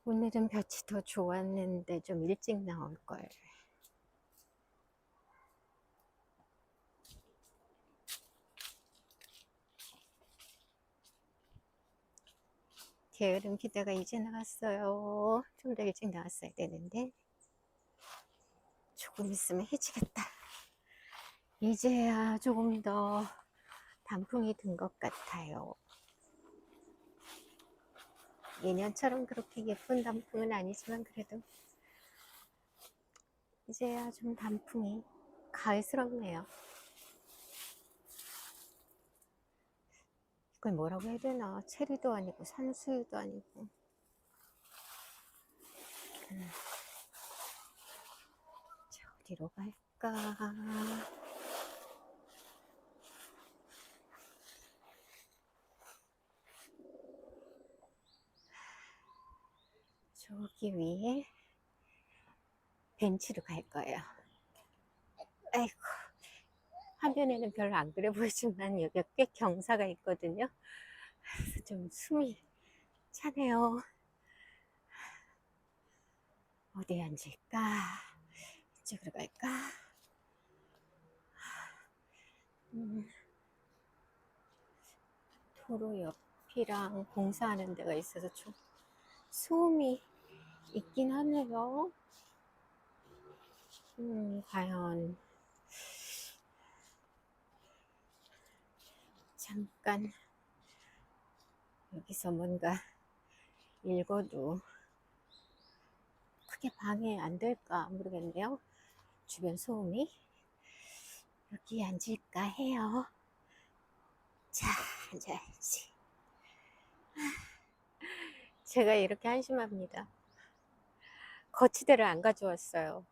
오늘은 볕이 더 좋았는데 좀 일찍 나올 걸. 게으름 피다가 이제 나왔어요. 좀 더 일찍 나왔어야 되는데 조금 있으면 해지겠다. 이제야 조금 더 단풍이 든 것 같아요. 예년처럼 그렇게 예쁜 단풍은 아니지만 그래도 이제야 좀 단풍이 가을스럽네요. 이걸 뭐라고 해야 되나? 체리도 아니고 산수유도 아니고. 자, 어디로 갈까? 저기 위에 벤치로 갈 거예요. 아이고, 화면에는 별로 안 그래 보이지만 여기 꽤 경사가 있거든요. 그래서 좀 숨이 차네요. 어디에 앉을까? 이쪽으로 갈까? 음, 도로 옆이랑 공사하는 데가 있어서 좀 소음이 있긴 하네요. 과연 잠깐 여기서 뭔가 읽어도 크게 방해 안 될까 모르겠네요. 주변 소음이. 여기 앉을까 해요. 자, 앉아야지. 제가 이렇게 한심합니다. 거치대를 안 가져왔어요.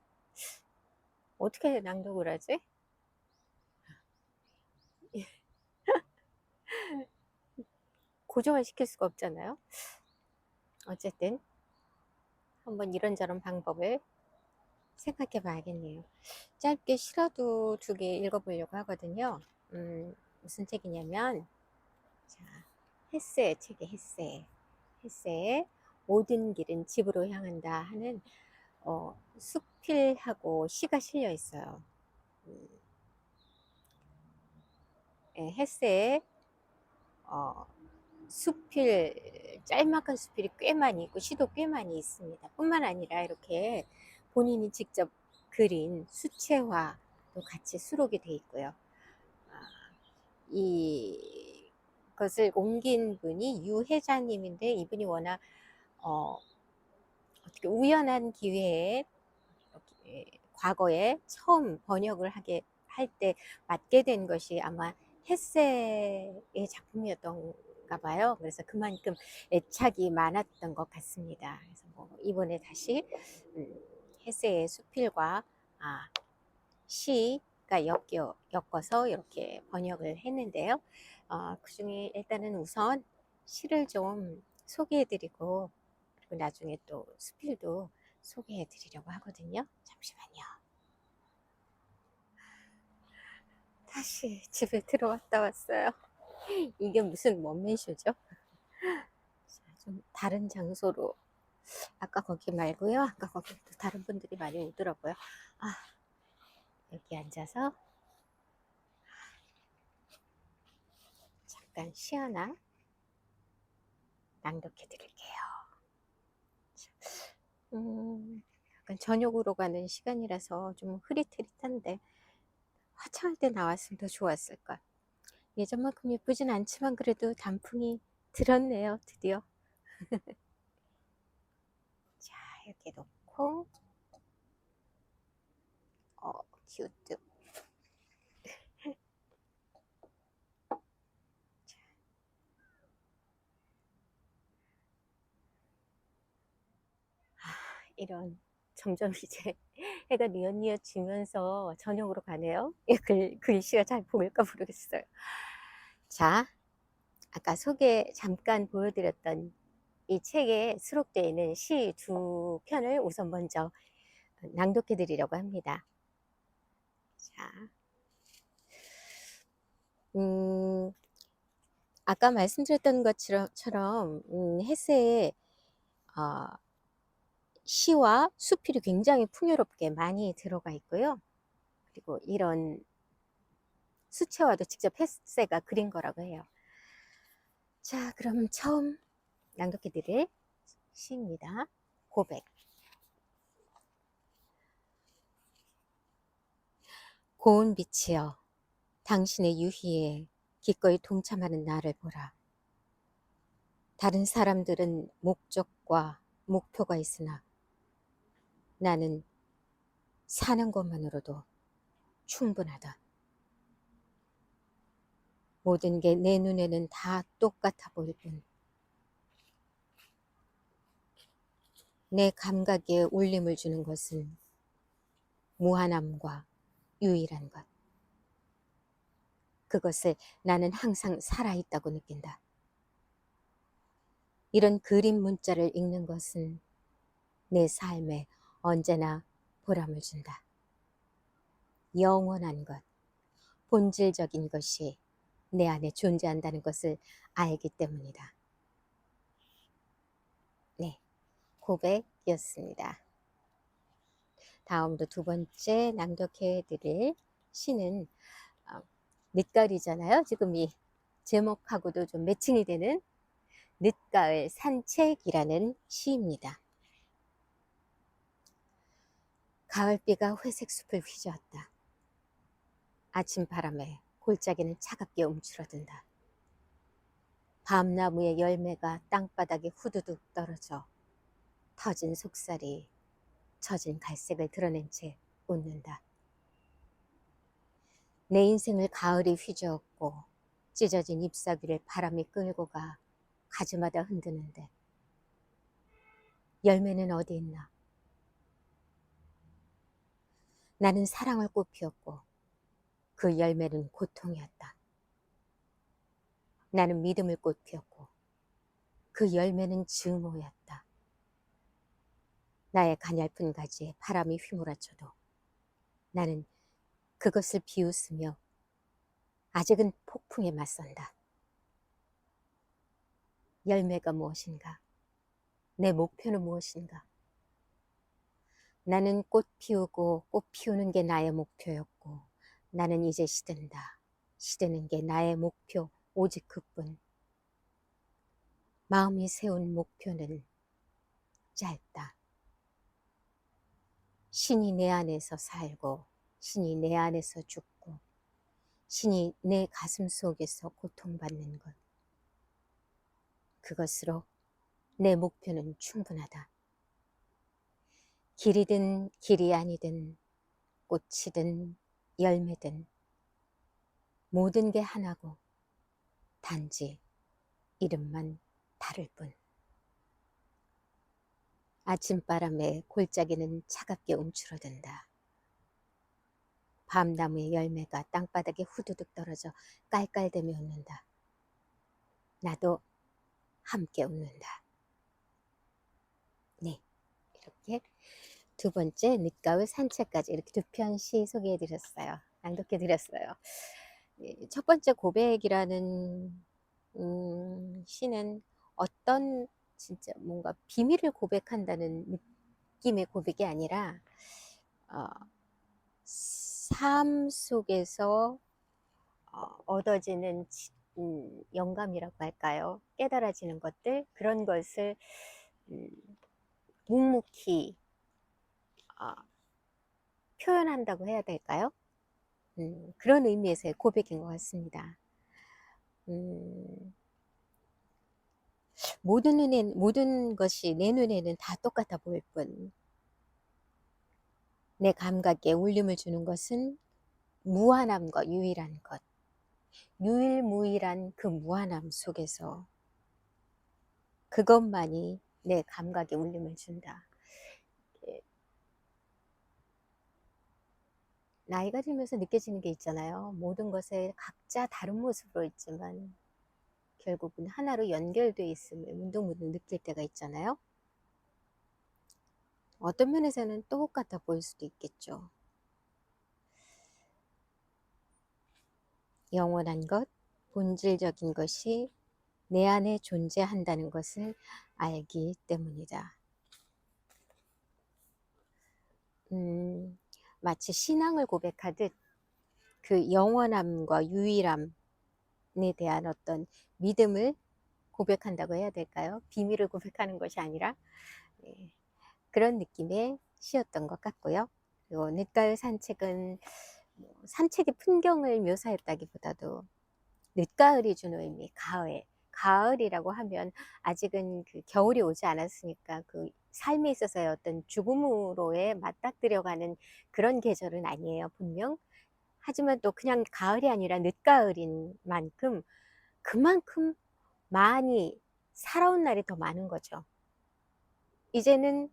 어떻게 낭독을 하지? 고정을 시킬 수가 없잖아요. 어쨌든 한번 이런저런 방법을 생각해 봐야겠네요. 짧게 시라도 2개 읽어보려고 하거든요. 무슨 책이냐면, 자, 헤세의 책이 헤세의 모든 길은 집으로 향한다 하는 수필하고 시가 실려 있어요. 헤세의 수필, 짤막한 수필이 꽤 많이 있고 시도 꽤 많이 있습니다. 뿐만 아니라 이렇게 본인이 직접 그린 수채화도 같이 수록이 돼 있고요. 이것을 옮긴 분이 유혜자님인데, 이분이 워낙 어떻게 우연한 기회에 과거에 처음 번역을 하게 할 때 맡게 된 것이 아마 헤세의 작품이었던가 봐요. 그래서 그만큼 애착이 많았던 것 같습니다. 그래서 이번에 다시 헤세의 수필과 시가 엮어서 이렇게 번역을 했는데요. 그 중에 일단은 우선 시를 좀 소개해드리고, 그리고 나중에 또 수필도 소개해드리려고 하거든요. 잠시만요. 다시 집에 들어왔다 왔어요. 이게 무슨 원맨쇼죠? 좀 다른 장소로, 아까 거기 말고요. 아까 거기 또 다른 분들이 많이 오더라고요. 여기 앉아서 잠깐 시 하나 낭독해 드릴게요. 약간 저녁으로 가는 시간이라서 좀 흐릿흐릿한데 화창할 때 나왔으면 더 좋았을까. 예전만큼 예쁘진 않지만 그래도 단풍이 들었네요, 드디어. 자, 이렇게 놓고 큐트. 이런, 점점 이제 해가 뉘엿뉘엿 지면서 저녁으로 가네요. 글씨가 잘 보일까 모르겠어요. 자, 아까 잠깐 보여드렸던 이 책에 수록되어 있는 시 2편을 우선 먼저 낭독해 드리려고 합니다. 자, 아까 말씀드렸던 것처럼 헤세의 시와 수필이 굉장히 풍요롭게 많이 들어가 있고요. 그리고 이런 수채화도 직접 햇세가 그린 거라고 해요. 자, 그럼 처음 낭독해 드릴 시입니다. 고백. 고운 빛이여, 당신의 유희에 기꺼이 동참하는 나를 보라. 다른 사람들은 목적과 목표가 있으나 나는 사는 것만으로도 충분하다. 모든 게 내 눈에는 다 똑같아 보일 뿐, 내 감각에 울림을 주는 것은 무한함과 유일한 것. 그것을 나는 항상 살아있다고 느낀다. 이런 그림 문자를 읽는 것은 내 삶에 언제나 보람을 준다. 영원한 것, 본질적인 것이 내 안에 존재한다는 것을 알기 때문이다. 네, 고백이었습니다. 다음으로 두 번째 낭독해 드릴 시는 늦가을이잖아요. 지금 이 제목하고도 좀 매칭이 되는 늦가을 산책이라는 시입니다. 가을비가 회색 숲을 휘저었다. 아침 바람에 골짜기는 차갑게 움츠러든다. 밤나무의 열매가 땅바닥에 후두둑 떨어져 터진 속살이 젖은 갈색을 드러낸 채 웃는다. 내 인생을 가을이 휘저었고 찢어진 잎사귀를 바람이 끌고 가 가지마다 흔드는데 열매는 어디 있나? 나는 사랑을 꽃피웠고 그 열매는 고통이었다. 나는 믿음을 꽃피웠고 그 열매는 증오였다. 나의 가냘픈 가지에 바람이 휘몰아쳐도 나는 그것을 비웃으며 아직은 폭풍에 맞선다. 열매가 무엇인가? 내 목표는 무엇인가? 나는 꽃 피우고 꽃 피우는 게 나의 목표였고 나는 이제 시든다. 시드는 게 나의 목표, 오직 그뿐. 마음이 세운 목표는 짧다. 신이 내 안에서 살고 신이 내 안에서 죽고 신이 내 가슴 속에서 고통받는 것. 그것으로 내 목표는 충분하다. 길이든 길이 아니든 꽃이든 열매든 모든 게 하나고 단지 이름만 다를 뿐. 아침바람에 골짜기는 차갑게 움츠러든다. 밤나무의 열매가 땅바닥에 후두둑 떨어져 깔깔대며 웃는다. 나도 함께 웃는다. 네, 이렇게 두 번째 늦가을 산책까지 이렇게 두 편 시 소개해 드렸어요. 낭독해 드렸어요. 첫 번째 고백이라는 시는 어떤 진짜 뭔가 비밀을 고백한다는 느낌의 고백이 아니라 삶 속에서 얻어지는 영감이라고 할까요? 깨달아지는 것들, 그런 것을 묵묵히 표현한다고 해야 될까요? 그런 의미에서의 고백인 것 같습니다. 모든 것이 내 눈에는 다 똑같아 보일 뿐, 내 감각에 울림을 주는 것은 무한함과 유일한 것, 유일무이한 그 무한함 속에서 그것만이 내 감각에 울림을 준다. 나이가 들면서 느껴지는 게 있잖아요. 모든 것에 각자 다른 모습으로 있지만 결국은 하나로 연결되어 있음을 문득문득 느낄 때가 있잖아요. 어떤 면에서는 똑같아 보일 수도 있겠죠. 영원한 것, 본질적인 것이 내 안에 존재한다는 것을 알기 때문이다. 음, 마치 신앙을 고백하듯 그 영원함과 유일함에 대한 어떤 믿음을 고백한다고 해야 될까요? 비밀을 고백하는 것이 아니라 예, 그런 느낌의 시였던 것 같고요. 그리고 늦가을 산책은 뭐 산책의 풍경을 묘사했다기보다도 늦가을이 주는 의미, 가을. 가을이라고 하면 아직은 그 겨울이 오지 않았으니까 그 삶에 있어서의 어떤 죽음으로의 맞닥뜨려가는 그런 계절은 아니에요, 분명. 하지만 또 그냥 가을이 아니라 늦가을인 만큼 그만큼 많이 살아온 날이 더 많은 거죠. 이제는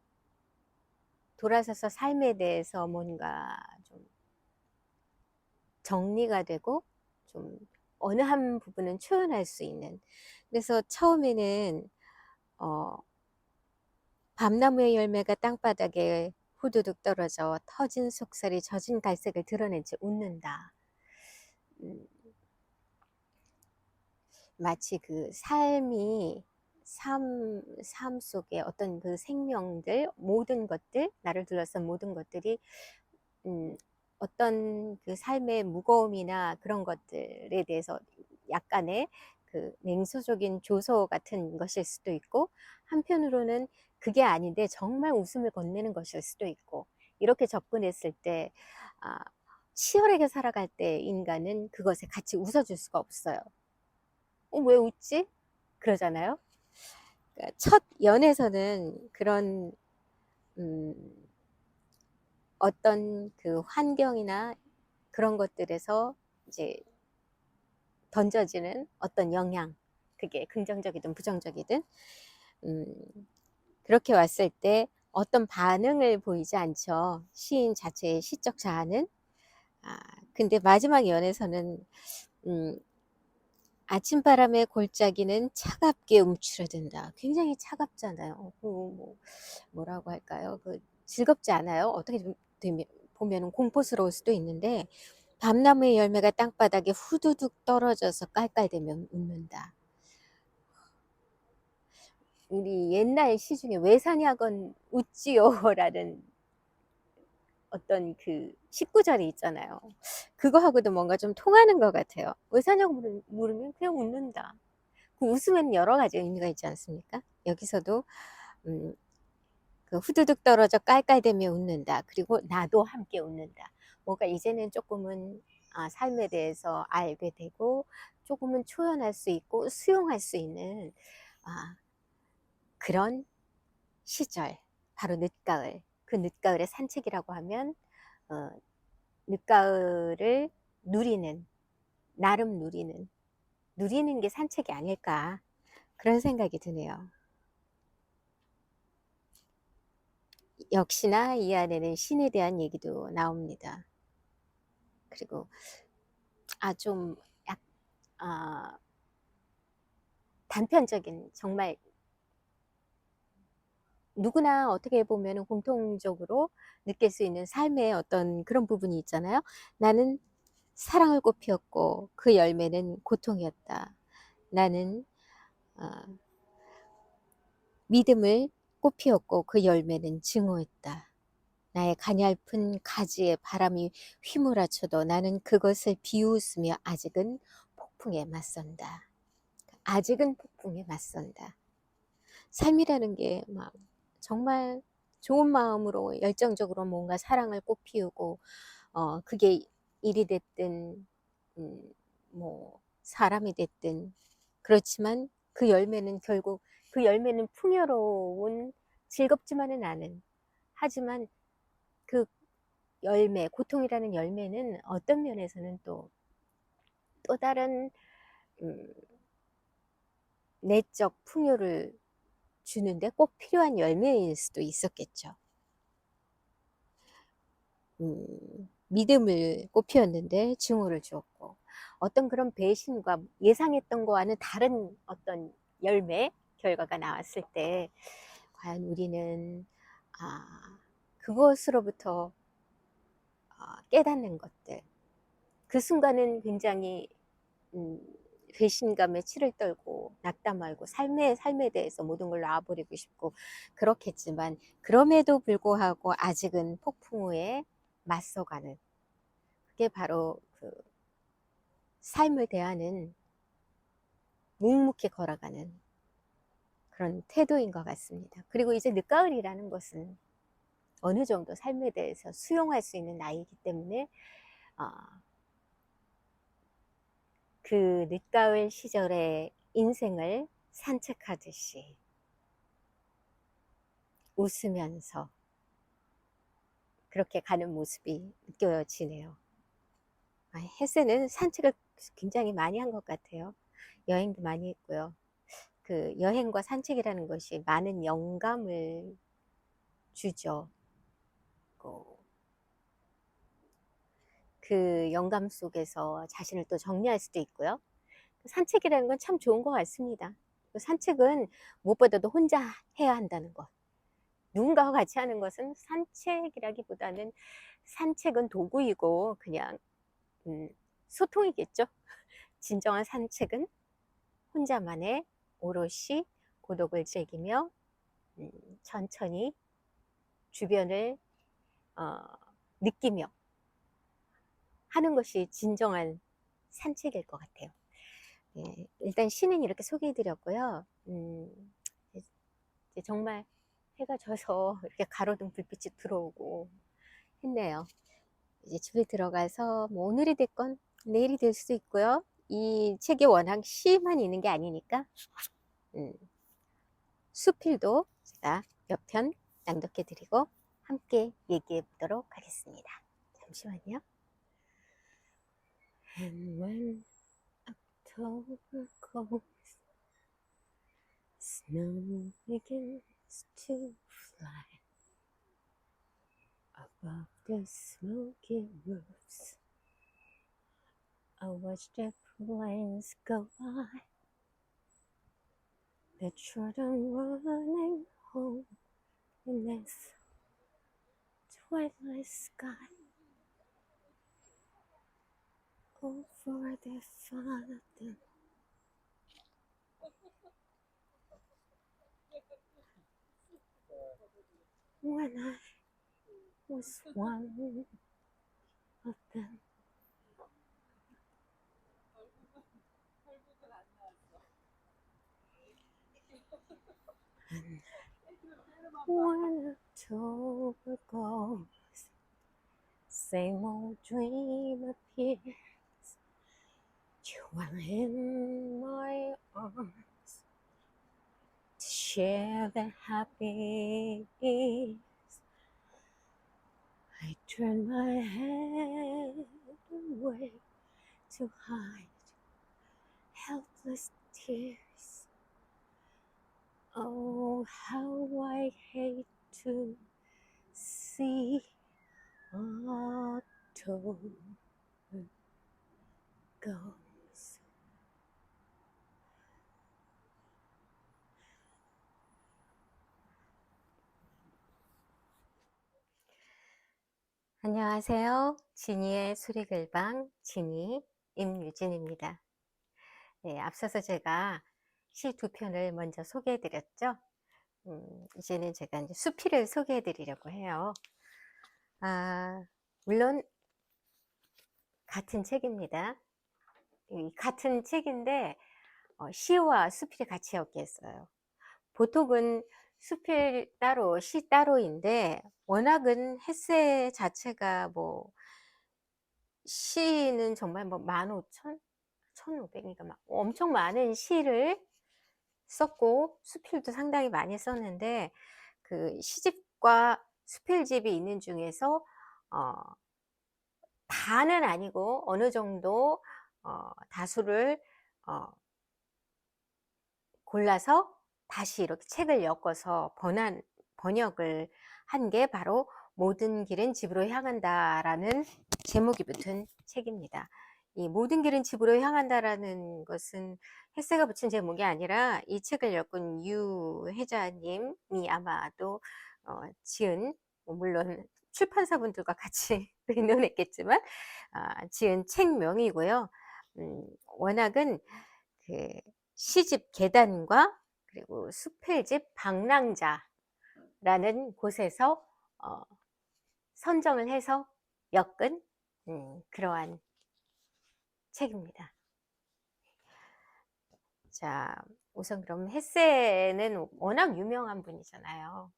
돌아서서 삶에 대해서 뭔가 좀 정리가 되고 좀 어느 한 부분은 초연할 수 있는. 그래서 처음에는 어, 밤나무의 열매가 땅바닥에 후두둑 떨어져 터진 속살이 젖은 갈색을 드러낸 채 웃는다. 음, 마치 그 삶 속에 어떤 그 생명들, 모든 것들, 나를 둘러싼 모든 것들이 음, 어떤 그 삶의 무거움이나 그런 것들에 대해서 약간의 그 냉소적인 조소 같은 것일 수도 있고, 한편으로는 그게 아닌데 정말 웃음을 건네는 것일 수도 있고, 이렇게 접근했을 때 아, 치열하게 살아갈 때 인간은 그것에 같이 웃어줄 수가 없어요. 왜 웃지? 그러잖아요. 그러니까 첫 연에서는 그런 음, 어떤 그 환경이나 그런 것들에서 이제 던져지는 어떤 영향, 그게 긍정적이든 부정적이든 음, 그렇게 왔을 때 어떤 반응을 보이지 않죠. 시인 자체의 시적 자아는. 근데 마지막 연에서는 음, 아침바람의 골짜기는 차갑게 움츠러든다. 굉장히 차갑잖아요. 뭐라고 할까요? 즐겁지 않아요? 어떻게 되면, 보면 공포스러울 수도 있는데, 밤나무의 열매가 땅바닥에 후두둑 떨어져서 깔깔대며 웃는다. 우리 옛날 시 중에 왜 사냐건 웃지요 라는 어떤 그 19절이 있잖아요. 그거하고도 뭔가 좀 통하는 것 같아요. 왜 사냐고 물으면 그냥 웃는다. 그 웃음에는 여러 가지 의미가 있지 않습니까? 여기서도 음, 그 후두둑 떨어져 깔깔대며 웃는다. 그리고 나도 함께 웃는다. 뭔가 이제는 조금은 삶에 대해서 알게 되고 조금은 초연할 수 있고 수용할 수 있는 아, 그런 시절. 바로 늦가을. 그 늦가을의 산책이라고 하면 어, 늦가을을 누리는, 나름 누리는 게 산책이 아닐까. 그런 생각이 드네요. 역시나 이 안에는 신에 대한 얘기도 나옵니다. 그리고 좀 약, 아, 단편적인, 정말 누구나 어떻게 보면 공통적으로 느낄 수 있는 삶의 어떤 그런 부분이 있잖아요. 나는 사랑을 꽃피웠고 그 열매는 고통이었다. 나는 어, 믿음을 꽃피웠고 그 열매는 증오했다. 나의 가냘픈 가지에 바람이 휘몰아쳐도 나는 그것을 비웃으며 아직은 폭풍에 맞선다. 아직은 폭풍에 맞선다. 삶이라는 게 막 정말 좋은 마음으로 열정적으로 뭔가 사랑을 꽃피우고 그게 일이 됐든 음, 뭐 사람이 됐든 그렇지만 그 열매는 결국 그 열매는 풍요로운 즐겁지만은 않은, 하지만 그 열매, 고통이라는 열매는 어떤 면에서는 또 다른 음, 내적 풍요를 주는데 꼭 필요한 열매일 수도 있었겠죠. 믿음을 꽃피웠는데 증오를 주었고, 어떤 그런 배신과 예상했던 거와는 다른 어떤 열매 결과가 나왔을 때 과연 우리는 그것으로부터 깨닫는 것들, 그 순간은 굉장히 음, 배신감에 치를 떨고 낙담하고 삶에 대해서 모든 걸 놔버리고 싶고 그렇겠지만 그럼에도 불구하고 아직은 폭풍우에 맞서가는 그게 바로 그 삶을 대하는 묵묵히 걸어가는 그런 태도인 것 같습니다. 그리고 이제 늦가을이라는 것은 어느 정도 삶에 대해서 수용할 수 있는 나이이기 때문에 그 늦가을 시절의 인생을 산책하듯이 웃으면서 그렇게 가는 모습이 느껴지네요. 햇새는 산책을 굉장히 많이 한 것 같아요. 여행도 많이 했고요. 그 여행과 산책이라는 것이 많은 영감을 주죠. 그 영감 속에서 자신을 또 정리할 수도 있고요. 산책이라는 건 참 좋은 것 같습니다. 산책은 무엇보다도 혼자 해야 한다는 것. 누군가와 같이 하는 것은 산책이라기보다는 산책은 도구이고 그냥 소통이겠죠. 진정한 산책은 혼자만의 오롯이 고독을 즐기며 천천히 주변을 느끼며 하는 것이 진정한 산책일 것 같아요. 예, 일단 시는 이렇게 소개해 드렸고요. 이제 정말 해가 져서 이렇게 가로등 불빛이 들어오고 했네요. 이제 집에 들어가서 뭐 오늘이 됐건 내일이 될 수도 있고요. 이 책에 워낙 시만 있는 게 아니니까 수필도 제가 몇 편 낭독해 드리고 함께 얘기해 보도록 하겠습니다. 잠시만요. And when October comes, snow begins to fly above the smoky roofs. I watch the planes go by, the children running home in this twilight sky. Over the fun of them. When I was one of them. And when October goes, same old dream appears. You are in my arms to share the happy years. I turn my head away to hide helpless tears. Oh, how I hate to see October goes. 안녕하세요. 지니의 수리글방 지니 임유진입니다. 네, 앞서서 제가 시 두 편을 먼저 소개해 드렸죠. 이제는 제가 이제 수필을 소개해 드리려고 해요. 물론 같은 책입니다. 같은 책인데 시와 수필이 같이 엮였어요. 보통은 수필 따로, 시 따로인데 워낙은 햇새 자체가 뭐 시는 정말 뭐 15,000, 1,500인가 막 엄청 많은 시를 썼고 수필도 상당히 많이 썼는데 그 시집과 수필집이 있는 중에서 다는 아니고 어느 정도 다수를 골라서 다시 이렇게 책을 엮어서 번역을 한 게 바로 모든 길은 집으로 향한다라는 제목이 붙은 책입니다. 이 모든 길은 집으로 향한다라는 것은 햇새가 붙인 제목이 아니라 이 책을 엮은 유혜자님이 아마도 지은, 물론 출판사분들과 같이 의논했겠지만 지은 책명이고요. 워낙은 그 시집 계단과 그리고 수필집 방랑자라는 곳에서 어 선정을 해서 엮은 그러한 책입니다. 자, 우선 그럼 헤세는 워낙 유명한 분이잖아요.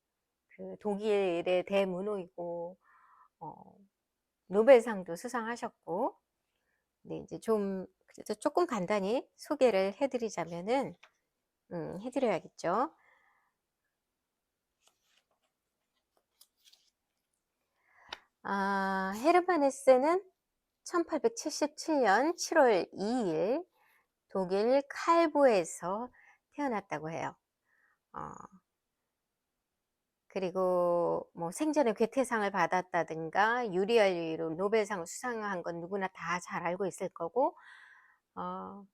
그 독일의 대문호이고 노벨상도 수상하셨고. 네, 이제 좀 그래도 조금 간단히 소개를 해드리자면은 해드려야겠죠. 헤르만 헤세는 1877년 7월 2일 독일 칼부에서 태어났다고 해요. 그리고 뭐 생전에 괴테상을 받았다든가 유리알리로 노벨상을 수상한 건 누구나 다 잘 알고 있을 거고, 어,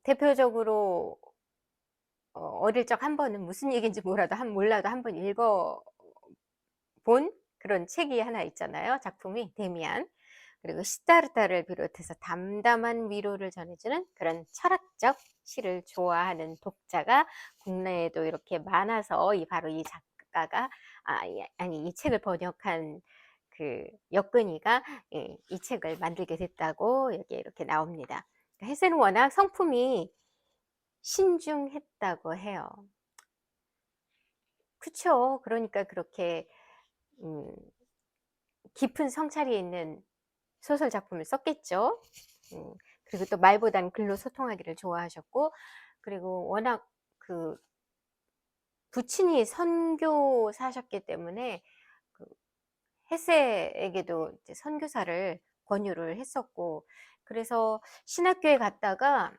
대표적으로 어릴 적 한 번은 무슨 얘기인지 몰라도 한 번 읽어 본 그런 책이 하나 있잖아요. 작품이 데미안. 그리고 시다르타를 비롯해서 담담한 위로를 전해주는 그런 철학적 시를 좋아하는 독자가 국내에도 이렇게 많아서 바로 이 작가가 아니 이 책을 번역한 그 엮은이가 이 책을 만들게 됐다고 여기에 이렇게 나옵니다. 헤세는 워낙 성품이 신중했다고 해요. 그쵸? 그러니까 그렇게 깊은 성찰이 있는 소설 작품을 썼겠죠. 그리고 또 말보단 글로 소통하기를 좋아하셨고, 그리고 워낙 그 부친이 선교사셨기 때문에 그 헤세에게도 이제 선교사를 권유를 했었고, 그래서 신학교에 갔다가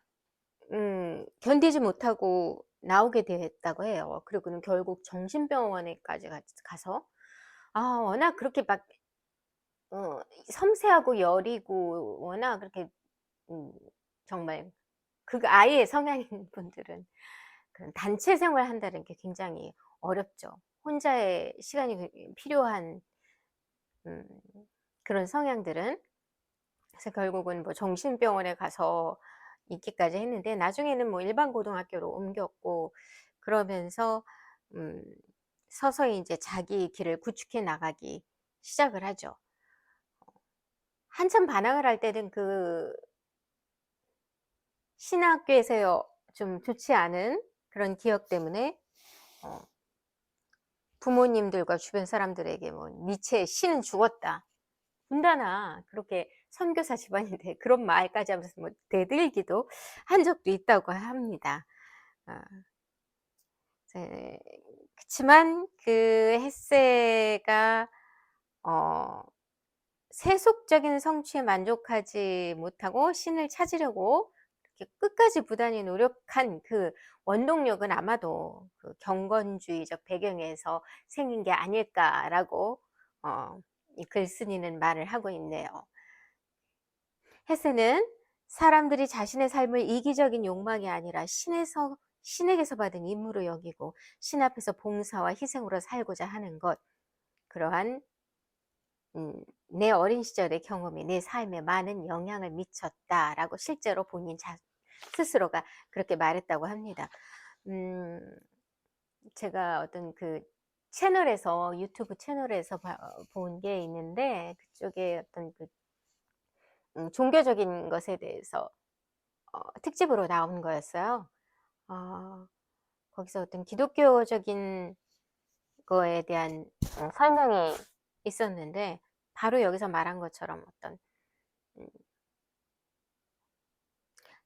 견디지 못하고 나오게 됐다고 해요. 그리고는 결국 정신병원에까지 가서 워낙 그렇게 막 섬세하고 여리고 워낙 그렇게 정말 그 아이의 성향인 분들은 그런 단체 생활을 한다는 게 굉장히 어렵죠. 혼자의 시간이 필요한 그런 성향들은. 그래서 결국은 뭐 정신병원에 가서 있기까지 했는데 나중에는 뭐 일반 고등학교로 옮겼고, 그러면서 서서히 이제 자기 길을 구축해 나가기 시작을 하죠. 한참 반항을 할 때는 그 신학교에서 좀 좋지 않은 그런 기억 때문에 부모님들과 주변 사람들에게 뭐 니체의 신은 죽었다, 군다나 그렇게 선교사 집안인데 그런 말까지 하면서 뭐 대들기도 한 적도 있다고 합니다. 그렇지만 그 헤세가 세속적인 성취에 만족하지 못하고 신을 찾으려고 이렇게 끝까지 부단히 노력한 그 원동력은 아마도 그 경건주의적 배경에서 생긴 게 아닐까라고 이 글쓴이는 말을 하고 있네요. 헤세는 사람들이 자신의 삶을 이기적인 욕망이 아니라 신에게서 받은 임무로 여기고 신 앞에서 봉사와 희생으로 살고자 하는 것, 그러한 내 어린 시절의 경험이 내 삶에 많은 영향을 미쳤다라고 실제로 본인 스스로가 그렇게 말했다고 합니다. 제가 어떤 그 채널에서 유튜브 채널에서 본 게 있는데 그쪽에 어떤 그 종교적인 것에 대해서 특집으로 나온 거였어요. 거기서 어떤 기독교적인 거에 대한 설명이 있었는데 바로 여기서 말한 것처럼 어떤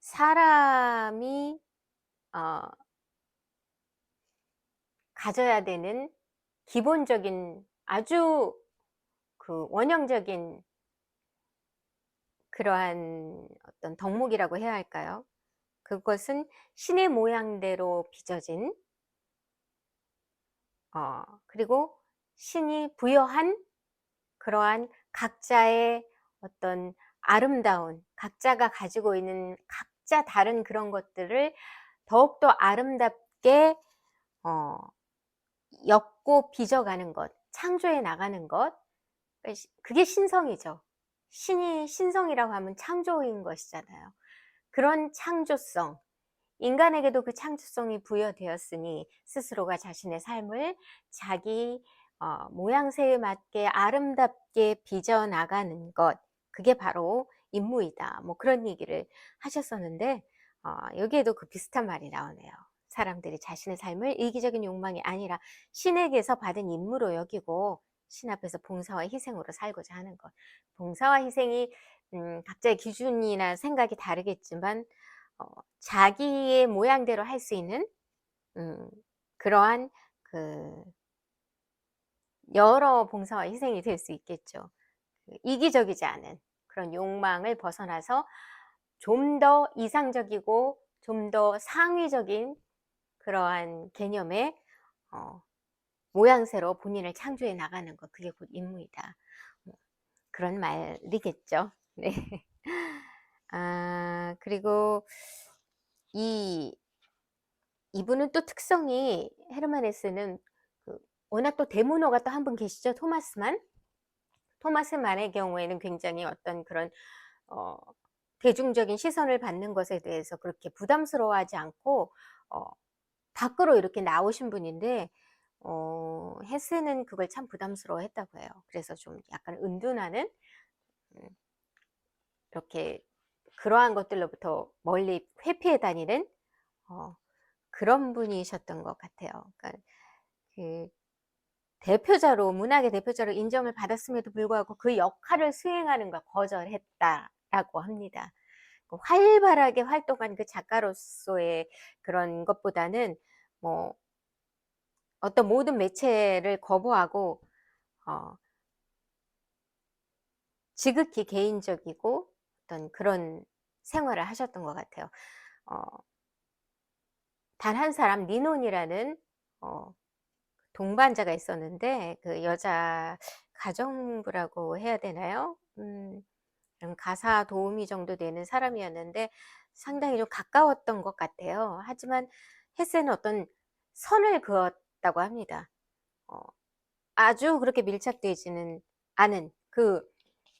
사람이 가져야 되는 기본적인 아주 그 원형적인 그러한 어떤 덕목이라고 해야 할까요? 그것은 신의 모양대로 빚어진 그리고 신이 부여한 그러한 각자의 어떤 아름다운, 각자가 가지고 있는 각자 다른 그런 것들을 더욱더 아름답게 엮고 빚어가는 것, 창조해 나가는 것, 그게 신성이죠. 신이 신성이라고 하면 창조인 것이잖아요. 그런 창조성, 인간에게도 그 창조성이 부여되었으니 스스로가 자신의 삶을 자기 모양새에 맞게 아름답게 빚어 나가는 것, 그게 바로 임무이다. 뭐 그런 얘기를 하셨었는데 여기에도 그 비슷한 말이 나오네요. 사람들이 자신의 삶을 이기적인 욕망이 아니라 신에게서 받은 임무로 여기고 신 앞에서 봉사와 희생으로 살고자 하는 것. 봉사와 희생이 각자의 기준이나 생각이 다르겠지만 어 자기의 모양대로 할 수 있는 음 그러한 그 여러 봉사와 희생이 될 수 있겠죠. 그 이기적이지 않은 그런 욕망을 벗어나서 좀 더 이상적이고 좀 더 상위적인 그러한 개념의 어 모양새로 본인을 창조해 나가는 것, 그게 곧 임무이다. 뭐 그런 말이겠죠. 네. 그리고 이 이분은 또 특성이, 헤르만 헤세는 그 워낙 또 대문호가 또 한 분 계시죠. 토마스만. 토마스만의 경우에는 굉장히 어떤 그런 어 대중적인 시선을 받는 것에 대해서 그렇게 부담스러워하지 않고 어 밖으로 이렇게 나오신 분인데 헤세는 그걸 참 부담스러워했다고 해요. 그래서 좀 약간 은둔하는 음 이렇게 그러한 것들로부터 멀리 회피해 다니는 어 그런 분이셨던 것 같아요. 그러니까 그 대표자로, 문학의 대표자로 인정을 받았음에도 불구하고 그 역할을 수행하는 걸 거절했다라고 합니다. 그 활발하게 활동한 그 작가로서의 그런 것보다는 뭐 어떤 모든 매체를 거부하고 어 지극히 개인적이고 어떤 그런 생활을 하셨던 것 같아요. 어 단 한 사람, 니논이라는 어 동반자가 있었는데 그 여자 가정부라고 해야 되나요? 가사 도우미 정도 되는 사람이었는데 상당히 좀 가까웠던 것 같아요. 하지만 헤세는 어떤 선을 그었다고 합니다. 어 아주 그렇게 밀착되지는 않은, 그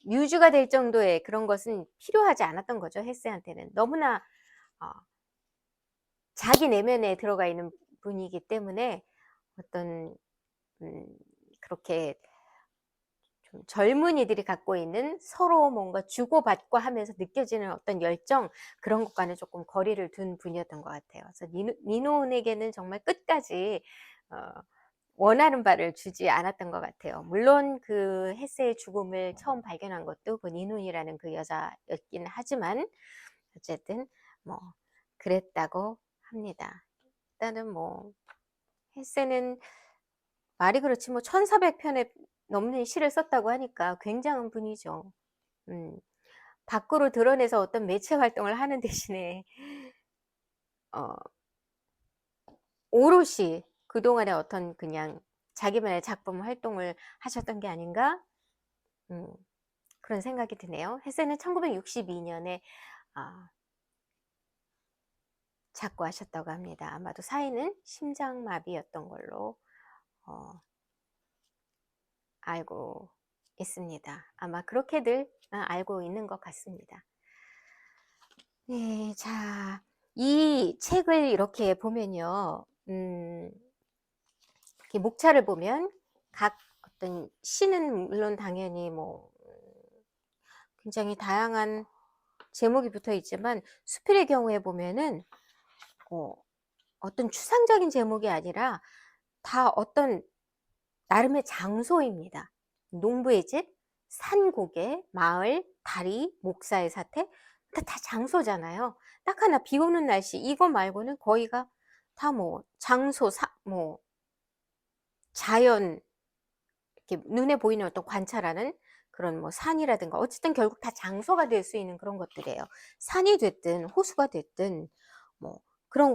뮤즈가 될 정도의 그런 것은 필요하지 않았던 거죠, 헤세한테는. 너무나 어 자기 내면에 들어가 있는 분이기 때문에 어떤 그렇게 좀 젊은이들이 갖고 있는 서로 뭔가 주고받고 하면서 느껴지는 어떤 열정, 그런 것과는 조금 거리를 둔 분이었던 것 같아요. 그래서 니논에게는 정말 끝까지 어 원하는 바를 주지 않았던 것 같아요. 물론 그 헤세의 죽음을 처음 발견한 것도 그 니논이라는 그 여자였긴 하지만 어쨌든 뭐 그랬다고 합니다. 일단은 뭐 헤세는 말이 그렇지 뭐 1,400편에 넘는 시를 썼다고 하니까 굉장한 분이죠. 음. 밖으로 드러내서 어떤 매체 활동을 하는 대신에 어 오롯이 그동안의 어떤 그냥 자기만의 작품 활동을 하셨던 게 아닌가? 음 그런 생각이 드네요. 헤세는 1962 년에 아 작고하셨다고 합니다. 아마도 사인은 심장마비였던 걸로 어 알고 있습니다. 아마 그렇게들 알고 있는 것 같습니다. 네. 자, 이 책을 이렇게 보면요. 이렇게 목차를 보면 각 어떤 시는 물론 당연히 뭐 굉장히 다양한 제목이 붙어 있지만 수필의 경우에 보면은 어 어떤 추상적인 제목이 아니라 다 어떤 나름의 장소입니다. 농부의 집, 산고개, 마을, 다리, 목사의 사태, 다 장소잖아요. 딱 하나 비 오는 날씨, 이거 말고는 거의가 다 뭐 장소, 뭐 자연, 이렇게 눈에 보이는 어떤 관찰하는 그런 뭐 산이라든가 어쨌든 결국 다 장소가 될 수 있는 그런 것들이에요. 산이 됐든 호수가 됐든 뭐 그런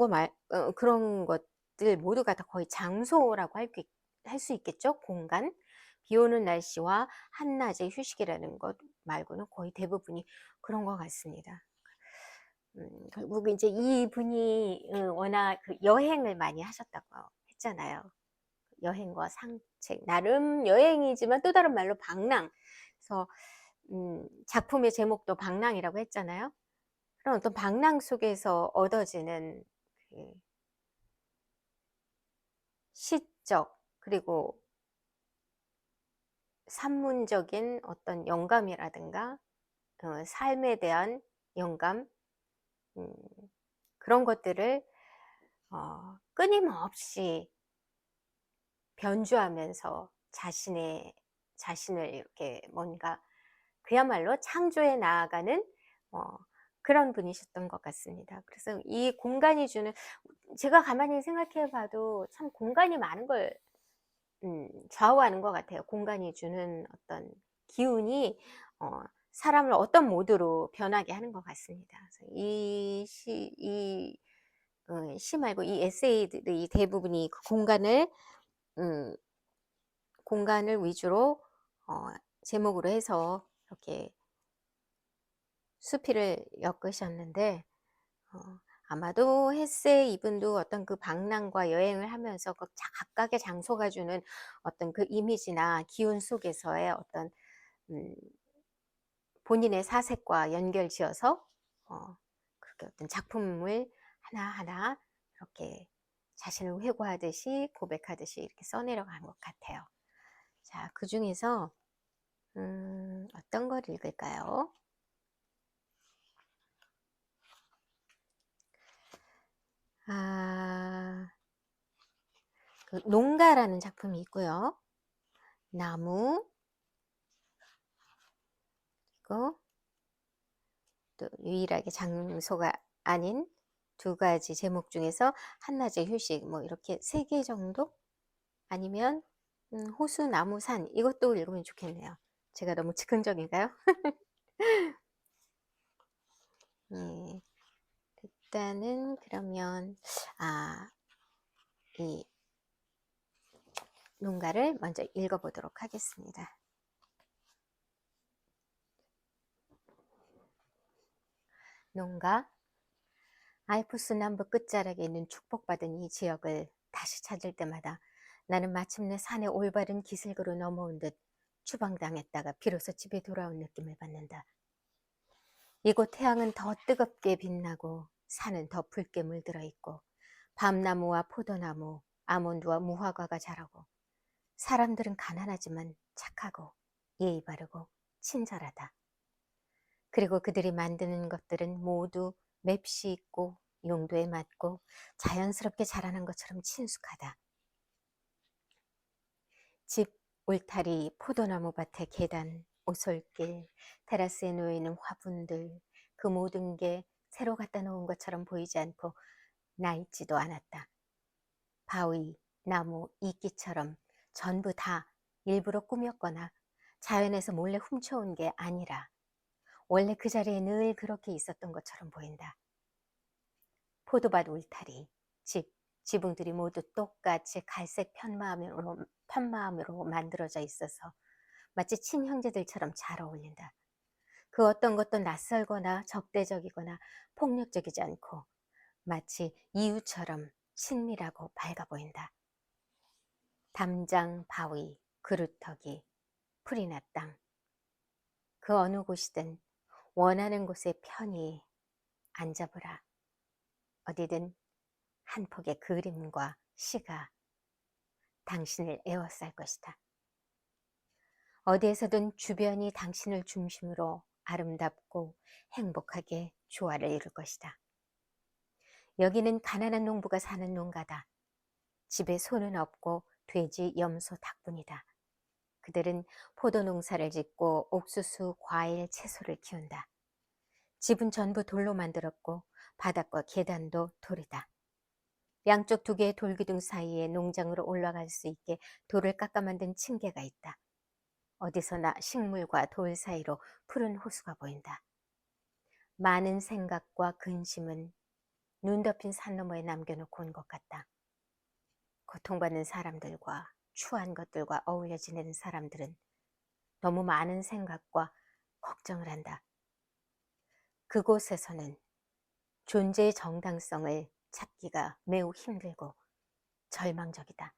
그런 것들 모두가 다 거의 장소라고 할 수 있겠죠. 공간. 비 오는 날씨와 한낮의 휴식이라는 것 말고는 거의 대부분이 그런 것 같습니다. 결국 이제 이분이 워낙 그 여행을 많이 하셨다고 했잖아요. 여행과 산책, 나름 여행이지만 또 다른 말로 방랑. 그래서 작품의 제목도 방랑이라고 했잖아요. 그런 어떤 방랑 속에서 얻어지는 그 시적 그리고 산문적인 어떤 영감이라든가 삶에 대한 영감, 음 그런 것들을 끊임없이 변주하면서 자신을 이렇게 뭔가 그야말로 창조해 나아가는 어 그런 분이셨던 것 같습니다. 그래서 이 공간이 주는, 제가 가만히 생각해 봐도 참 공간이 많은 걸 좌우하는 것 같아요. 공간이 주는 어떤 기운이 어 사람을 어떤 모드로 변하게 하는 것 같습니다. 그래서 시 말고 이 에세이들의 대부분이 그 음 공간을 위주로 어 제목으로 해서 이렇게 수필을 엮으셨는데, 어 아마도 헤세 이분도 어떤 그 방랑과 여행을 하면서 각각의 장소가 주는 어떤 그 이미지나 기운 속에서의 어떤 음 본인의 사색과 연결지어서 그렇게 어떤 작품을 하나하나 이렇게 자신을 회고하듯이 고백하듯이 이렇게 써내려간 것 같아요. 자, 그중에서 어떤 걸 읽을까요? 아, 그 농가라는 작품이 있고요. 나무, 그리고 또 유일하게 장소가 아닌 두 가지 제목 중에서 한낮의 휴식, 뭐 이렇게 세 개 정도? 아니면 호수, 나무, 산, 이것도 읽으면 좋겠네요. 제가 너무 즉흥적인가요? 예, 일단은 그러면 이 농가를 먼저 읽어보도록 하겠습니다. 농가. 알프스 남부 끝자락에 있는 축복받은 이 지역을 다시 찾을 때마다 나는 마침내 산의 올바른 기슭으로 넘어온 듯 추방당했다가 비로소 집에 돌아온 느낌을 받는다. 이곳 태양은 더 뜨겁게 빛나고 산은 더 붉게 물들어 있고 밤나무와 포도나무, 아몬드와 무화과가 자라고 사람들은 가난하지만 착하고 예의 바르고 친절하다. 그리고 그들이 만드는 것들은 모두 맵시 있고 용도에 맞고 자연스럽게 자라는 것처럼 친숙하다. 집, 울타리, 포도나무 밭의 계단, 오솔길, 테라스에 놓여있는 화분들, 그 모든 게 새로 갖다 놓은 것처럼 보이지 않고 나 있지도 않았다. 바위, 나무, 이끼처럼 전부 다 일부러 꾸몄거나 자연에서 몰래 훔쳐온 게 아니라 원래 그 자리에 늘 그렇게 있었던 것처럼 보인다. 포도밭 울타리, 집, 지붕들이 모두 똑같이 갈색 편마음으로 만들어져 있어서 마치 친형제들처럼 잘 어울린다. 그 어떤 것도 낯설거나 적대적이거나 폭력적이지 않고 마치 이웃처럼 친밀하고 밝아 보인다. 담장, 바위, 그루터기, 풀이나 땅, 그 어느 곳이든 원하는 곳에 편히 앉아보라. 어디든 한 폭의 그림과 시가 당신을 에워쌀 것이다. 어디에서든 주변이 당신을 중심으로 아름답고 행복하게 조화를 이룰 것이다. 여기는 가난한 농부가 사는 농가다. 집에 소는 없고 돼지, 염소, 닭뿐이다. 그들은 포도 농사를 짓고 옥수수, 과일, 채소를 키운다. 집은 전부 돌로 만들었고 바닥과 계단도 돌이다. 양쪽 두 개의 돌기둥 사이에 농장으로 올라갈 수 있게 돌을 깎아 만든 층계가 있다. 어디서나 식물과 돌 사이로 푸른 호수가 보인다. 많은 생각과 근심은 눈 덮인 산 너머에 남겨놓고 온 것 같다. 고통받는 사람들과 추한 것들과 어울려 지내는 사람들은 너무 많은 생각과 걱정을 한다. 그곳에서는 존재의 정당성을 찾기가 매우 힘들고 절망적이다.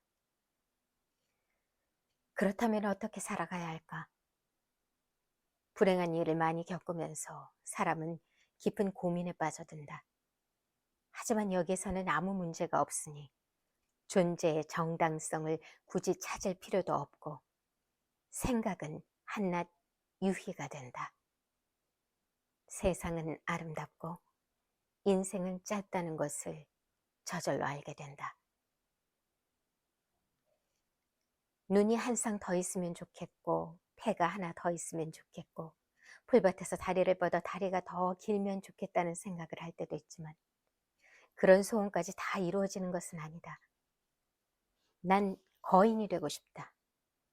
그렇다면 어떻게 살아가야 할까? 불행한 일을 많이 겪으면서 사람은 깊은 고민에 빠져든다. 하지만 여기에서는 아무 문제가 없으니 존재의 정당성을 굳이 찾을 필요도 없고 생각은 한낱 유희가 된다. 세상은 아름답고 인생은 짧다는 것을 저절로 알게 된다. 눈이 한 쌍 더 있으면 좋겠고 폐가 하나 더 있으면 좋겠고 풀밭에서 다리를 뻗어 다리가 더 길면 좋겠다는 생각을 할 때도 있지만 그런 소원까지 다 이루어지는 것은 아니다. 난 거인이 되고 싶다.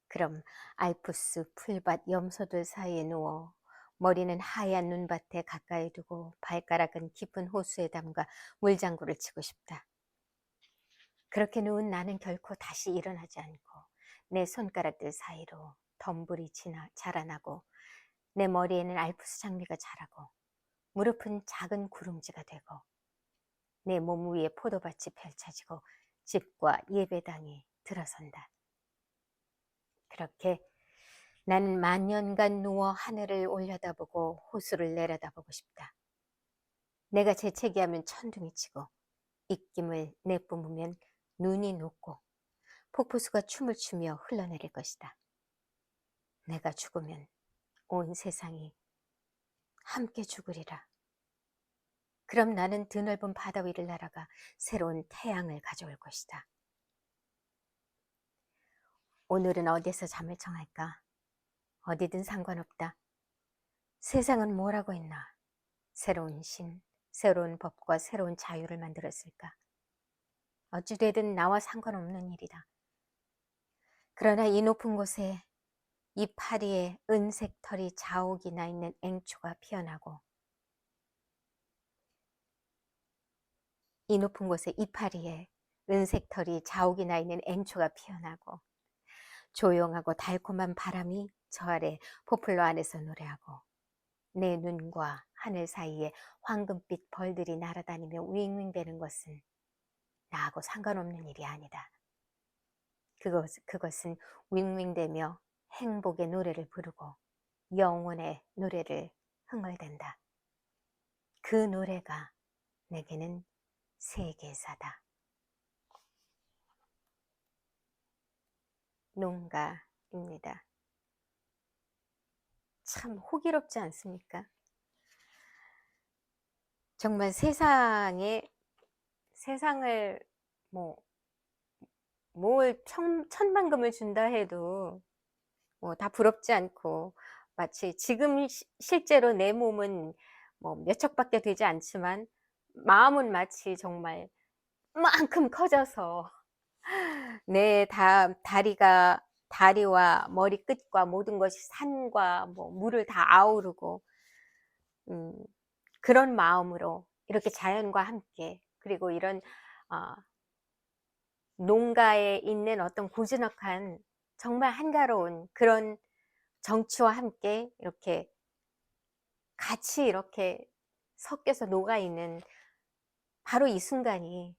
그럼 알프스 풀밭 염소들 사이에 누워 머리는 하얀 눈밭에 가까이 두고 발가락은 깊은 호수에 담가 물장구를 치고 싶다. 그렇게 누운 나는 결코 다시 일어나지 않고 내 손가락들 사이로 덤불이 자라나고 내 머리에는 알프스 장미가 자라고 무릎은 작은 구름지가 되고 내 몸 위에 포도밭이 펼쳐지고 집과 예배당이 들어선다. 그렇게 나는 만년간 누워 하늘을 올려다보고 호수를 내려다보고 싶다. 내가 재채기하면 천둥이 치고 입김을 내뿜으면 눈이 녹고 폭포수가 춤을 추며 흘러내릴 것이다. 내가 죽으면 온 세상이 함께 죽으리라. 그럼 나는 드넓은 바다 위를 날아가 새로운 태양을 가져올 것이다. 오늘은 어디서 잠을 청할까? 어디든 상관없다. 세상은 뭐라고 했나? 새로운 신, 새로운 법과 새로운 자유를 만들었을까? 어찌되든 나와 상관없는 일이다. 그러나 이 높은 곳에 이 파리에 은색 털이 자욱이 나 있는 앵초가 피어나고 이 높은 곳에 이파리에 은색 털이 자욱이 나 있는 앵초가 피어나고 조용하고 달콤한 바람이 저 아래 포플러 안에서 노래하고 내 눈과 하늘 사이에 황금빛 벌들이 날아다니며 윙윙대는 것은 나하고 상관없는 일이 아니다. 그것은 윙윙대며 행복의 노래를 부르고 영혼의 노래를 흥얼댄다. 그 노래가 내게는 세계사다. 농가입니다. 참 호기롭지 않습니까? 정말 세상을 뭘 천만금을 준다 해도 다 부럽지 않고 마치 지금 실제로 내 몸은 몇 척밖에 되지 않지만 마음은 마치 정말 만큼 커져서 내 다리와 머리끝과 모든 것이 산과 물을 다 아우르고 음, 그런 마음으로 이렇게 자연과 함께 그리고 이런 어, 농가에 있는 어떤 고즈넉한 정말 한가로운 그런 정취와 함께 이렇게 같이 이렇게 섞여서 녹아있는 바로 이 순간이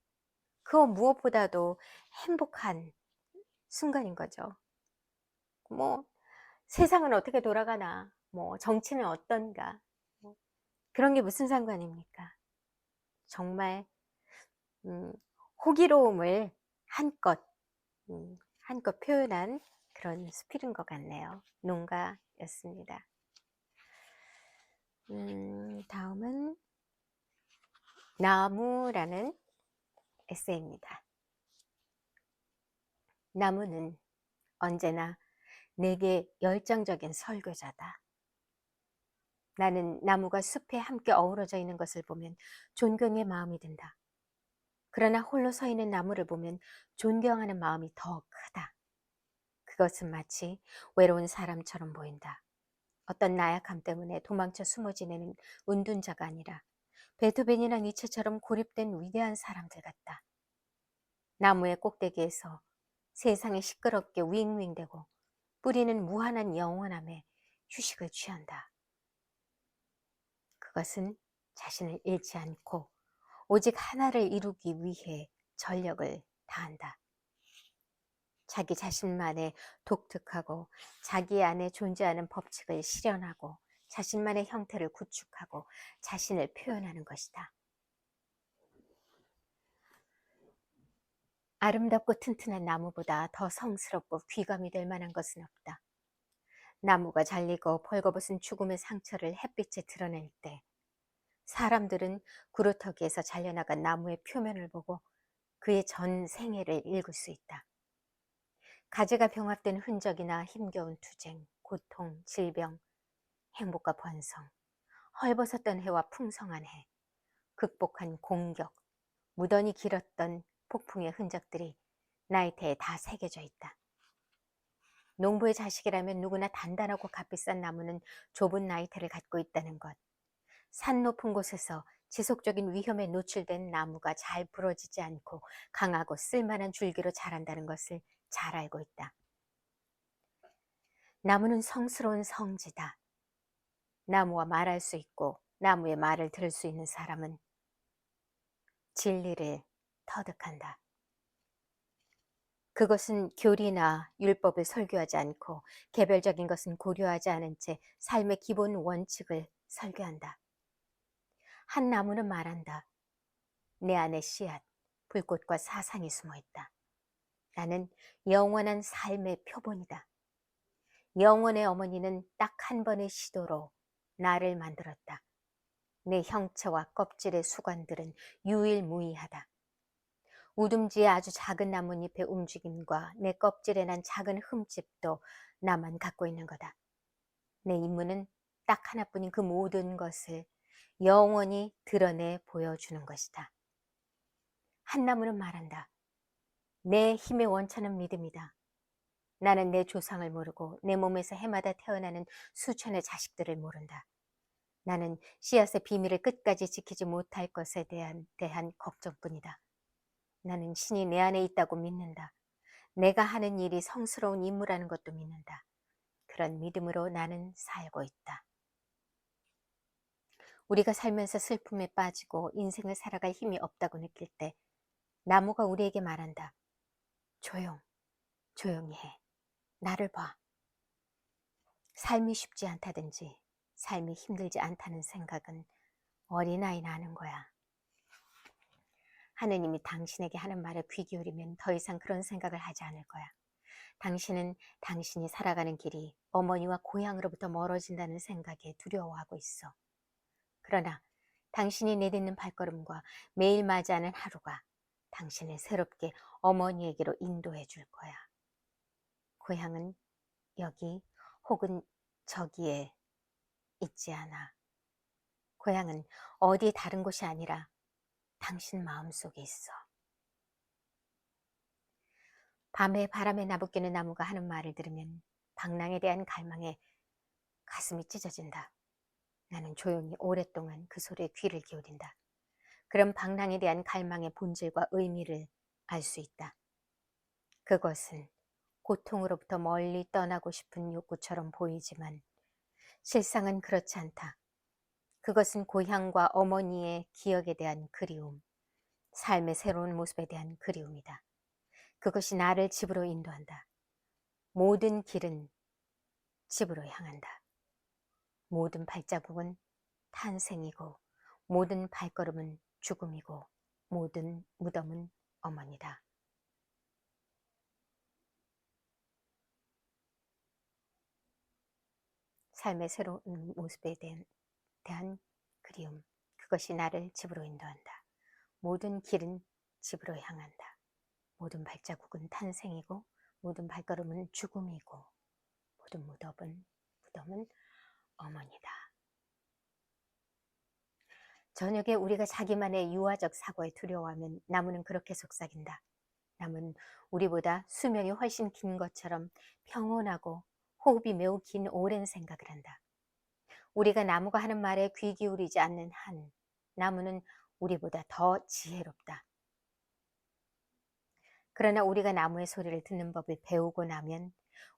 그 무엇보다도 행복한 순간인 거죠. 세상은 어떻게 돌아가나, 정치는 어떤가, 그런 게 무슨 상관입니까? 정말 호기로움을 한껏 표현한 그런 수필인 것 같네요. 농가였습니다. 다음은 나무라는 에세이입니다. 나무는 언제나 내게 열정적인 설교자다. 나는 나무가 숲에 함께 어우러져 있는 것을 보면 존경의 마음이 든다. 그러나 홀로 서 있는 나무를 보면 존경하는 마음이 더 크다. 그것은 마치 외로운 사람처럼 보인다. 어떤 나약함 때문에 도망쳐 숨어 지내는 은둔자가 아니라 베토벤이나 니체처럼 고립된 위대한 사람들 같다. 나무의 꼭대기에서 세상이 시끄럽게 윙윙대고 뿌리는 무한한 영원함에 휴식을 취한다. 그것은 자신을 잃지 않고 오직 하나를 이루기 위해 전력을 다한다. 자기 자신만의 독특하고 자기 안에 존재하는 법칙을 실현하고 자신만의 형태를 구축하고 자신을 표현하는 것이다. 아름답고 튼튼한 나무보다 더 성스럽고 귀감이 될 만한 것은 없다. 나무가 잘리고 벌거벗은 죽음의 상처를 햇빛에 드러낼 때 사람들은 구루터기에서 잘려나간 나무의 표면을 보고 그의 전 생애를 읽을 수 있다. 가지가 병합된 흔적이나 힘겨운 투쟁, 고통, 질병, 행복과 번성, 헐벗었던 해와 풍성한 해, 극복한 공격, 무던히 길었던 폭풍의 흔적들이 나이테에 다 새겨져 있다. 농부의 자식이라면 누구나 단단하고 값비싼 나무는 좁은 나이테를 갖고 있다는 것, 산 높은 곳에서 지속적인 위험에 노출된 나무가 잘 부러지지 않고 강하고 쓸만한 줄기로 자란다는 것을 잘 알고 있다. 나무는 성스러운 성지다. 나무와 말할 수 있고 나무의 말을 들을 수 있는 사람은 진리를 터득한다. 그것은 교리나 율법을 설교하지 않고 개별적인 것은 고려하지 않은 채 삶의 기본 원칙을 설교한다. 한 나무는 말한다. 내 안에 씨앗, 불꽃과 사상이 숨어 있다. 나는 영원한 삶의 표본이다. 영원의 어머니는 딱 한 번의 시도로 나를 만들었다. 내 형체와 껍질의 수관들은 유일무이하다. 우둥지의 아주 작은 나뭇잎의 움직임과 내 껍질에 난 작은 흠집도 나만 갖고 있는 거다. 내 임무는 딱 하나뿐인 그 모든 것을 영원히 드러내 보여주는 것이다. 한 나무는 말한다. 내 힘의 원천은 믿음이다. 나는 내 조상을 모르고 내 몸에서 해마다 태어나는 수천의 자식들을 모른다. 나는 씨앗의 비밀을 끝까지 지키지 못할 것에 대한 걱정뿐이다. 나는 신이 내 안에 있다고 믿는다. 내가 하는 일이 성스러운 임무라는 것도 믿는다. 그런 믿음으로 나는 살고 있다. 우리가 살면서 슬픔에 빠지고 인생을 살아갈 힘이 없다고 느낄 때 나무가 우리에게 말한다. 조용히 해. 나를 봐. 삶이 쉽지 않다든지 삶이 힘들지 않다는 생각은 어린아이 나는 거야. 하느님이 당신에게 하는 말에 귀 기울이면 더 이상 그런 생각을 하지 않을 거야. 당신은 당신이 살아가는 길이 어머니와 고향으로부터 멀어진다는 생각에 두려워하고 있어. 그러나 당신이 내딛는 발걸음과 매일 맞이하는 하루가 당신을 새롭게 어머니에게로 인도해 줄 거야. 고향은 여기 혹은 저기에 있지 않아. 고향은 어디 다른 곳이 아니라 당신 마음속에 있어. 밤에 바람에 나부끼는 나무가 하는 말을 들으면 방랑에 대한 갈망에 가슴이 찢어진다. 나는 조용히 오랫동안 그 소리에 귀를 기울인다. 그럼 방랑에 대한 갈망의 본질과 의미를 알 수 있다. 그것은 고통으로부터 멀리 떠나고 싶은 욕구처럼 보이지만 실상은 그렇지 않다. 그것은 고향과 어머니의 기억에 대한 그리움, 삶의 새로운 모습에 대한 그리움이다. 그것이 나를 집으로 인도한다. 모든 길은 집으로 향한다. 모든 발자국은 탄생이고 모든 발걸음은 죽음이고 모든 무덤은 어머니다. 삶의 새로운 모습에 대한 그리움, 그것이 나를 집으로 인도한다. 모든 길은 집으로 향한다. 모든 발자국은 탄생이고 모든 발걸음은 죽음이고 모든 무덤은 어머니다. 저녁에 우리가 자기만의 유아적 사고에 두려워하면 나무는 그렇게 속삭인다. 나무는 우리보다 수명이 훨씬 긴 것처럼 평온하고 호흡이 매우 긴 오랜 생각을 한다. 우리가 나무가 하는 말에 귀 기울이지 않는 한 나무는 우리보다 더 지혜롭다. 그러나 우리가 나무의 소리를 듣는 법을 배우고 나면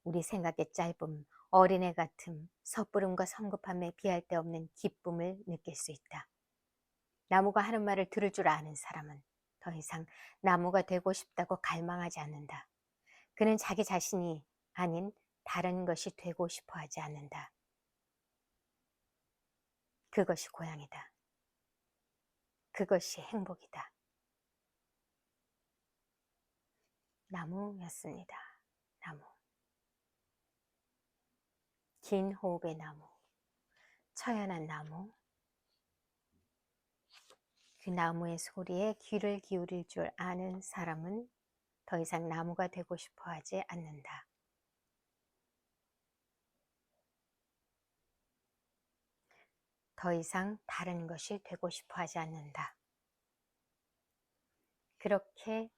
우리 생각의 짧음, 어린애 같음, 섣부름과 성급함에 비할 데 없는 기쁨을 느낄 수 있다. 나무가 하는 말을 들을 줄 아는 사람은 더 이상 나무가 되고 싶다고 갈망하지 않는다. 그는 자기 자신이 아닌 다른 것이 되고 싶어 하지 않는다. 그것이 고향이다. 그것이 행복이다. 나무였습니다. 나무. 긴 호흡의 나무. 처연한 나무. 그 나무의 소리에 귀를 기울일 줄 아는 사람은 더 이상 나무가 되고 싶어 하지 않는다. 더 이상 다른 것이 되고 싶어 하지 않는다. 그렇게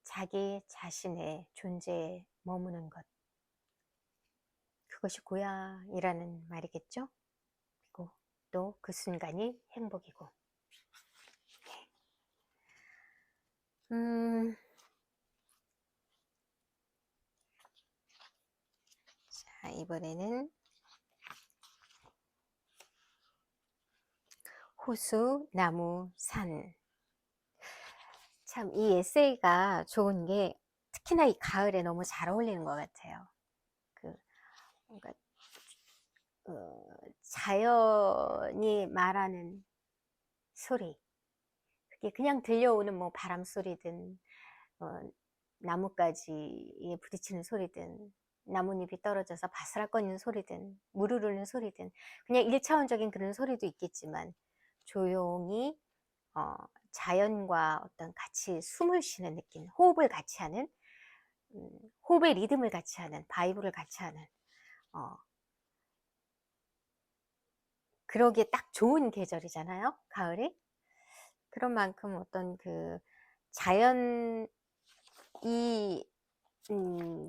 자기 자신의 존재에 머무는 것. 그것이 고향이라는 말이겠죠? 그리고 또 그 순간이 행복이고. 자, 이번에는 호수, 나무, 산. 참 이 에세이가 좋은 게 특히나 이 가을에 너무 잘 어울리는 것 같아요. 그 뭔가 자연이 말하는 소리, 그게 그냥 들려오는 뭐 바람 소리든 어, 나뭇가지에 부딪히는 소리든 나뭇잎이 떨어져서 바스락거리는 소리든 물 흐르는 소리든 그냥 일차원적인 그런 소리도 있겠지만 조용히 자연과 어떤 같이 숨을 쉬는 느낌, 호흡을 같이 하는 호흡의 리듬을 같이 하는 바이브를 같이 하는 그러기에 딱 좋은 계절이잖아요, 가을이. 그런 만큼 어떤 그 자연 이